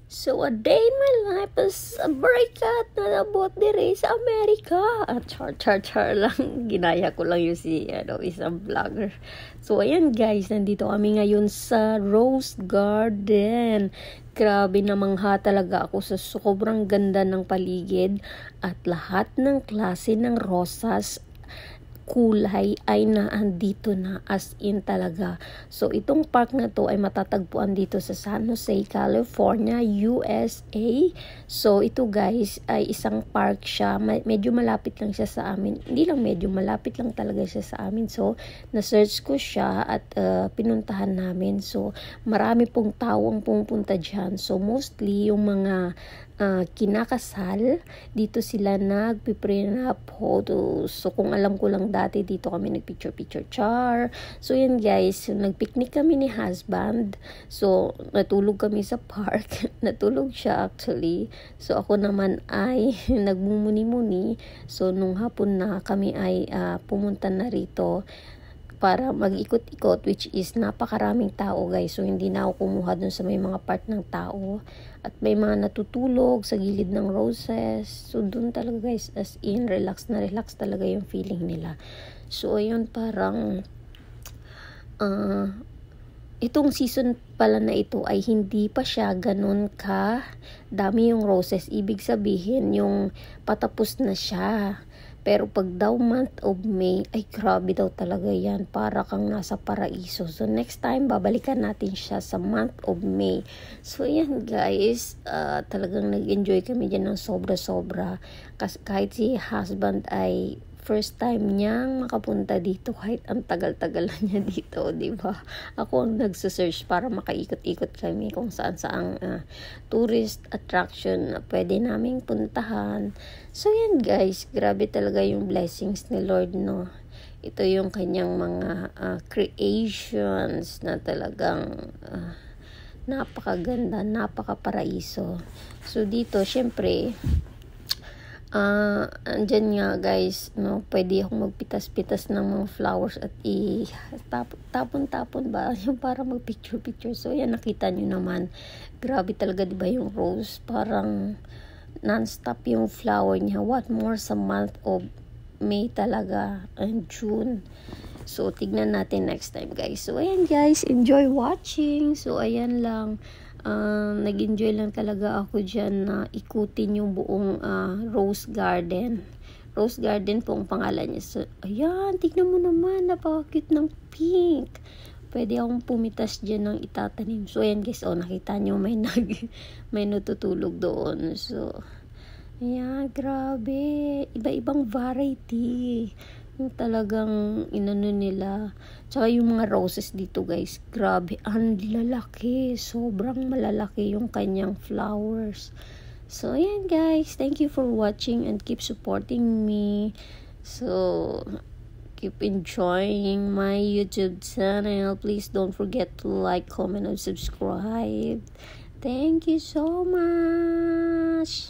So, a day in my life is a breakout na nabot diri sa Amerika. Char lang. Ginaya ko lang yung isang vlogger. So, ayan guys, nandito kami ngayon sa Rose Garden. Grabe namangha talaga ako sa sobrang ganda ng paligid at lahat ng klase ng rosas kulay ay naandito na, as in talaga. So itong park na to ay matatagpuan dito sa San Jose, California, USA. So ito guys ay isang park siya, medyo malapit lang siya sa amin. Hindi lang medyo, malapit lang talaga siya sa amin. So na-search ko siya at pinuntahan namin. So marami pong tao ang pumunta dyan. So mostly yung mga kinakasal, dito sila nagpiprint photos. So kung alam ko lang dati dito kami nagpicture char. So yan guys, nagpicnic kami ni husband. So natulog kami sa park. Natulog siya actually. So ako naman ay nagmumuni-muni. So nung hapon na kami ay pumunta na rito para mag-ikot-ikot, which is napakaraming tao guys. So hindi na ako kumuha dun sa may mga part ng tao at may mga natutulog sa gilid ng roses. So dun talaga guys, as in relax na relax talaga yung feeling nila. So ayun, parang itong season pala na ito ay hindi pa siya ganun ka dami yung roses. Ibig sabihin yung patapos na siya. Pero pag daw month of May, ay grabe daw talaga yan. Para kang nasa paraiso. So next time, babalikan natin siya sa month of May. So yan guys, talagang nag-enjoy kami dyan ng sobra-sobra. Kasi kahit si husband ay first time niyang makapunta dito, kahit ang tagal-tagal na niya dito, diba? Ako ang nagsasearch para makaikot-ikot kami kung saan-saang tourist attraction na pwede naming puntahan. So yan guys, grabe talaga yung blessings ni Lord, no? Ito yung kanyang mga creations na talagang napakaganda, napakaparaiso. So dito, syempre, andyan nga guys, no, pwede akong magpitas-pitas ng mga flowers at tapon-tapon ba yung para magpicture-picture. So yan, nakita nyo naman, grabe talaga diba yung rose, parang non-stop yung flower niya. What more sa month of May talaga and June. So tignan natin next time guys. So ayan guys, enjoy watching. So ayan lang, nag-enjoy lang talaga ako dyan na ikutin yung buong Rose Garden. Rose Garden po ang pangalan niya. So, ayan, tignan mo naman, napaka-cute ng pink. Pwede akong pumitas dyan ng itatanim. So, ayan guys, nakita nyo, may natutulog doon. So, ayan, grabe. Iba-ibang variety. Yung talagang inano nila. Tsaka yung mga roses dito guys, grabe, ang lalaki. Sobrang malalaki yung kanyang flowers. So ayan guys, thank you for watching and keep supporting me. So keep enjoying my YouTube channel. Please don't forget to like, comment, and subscribe. Thank you so much.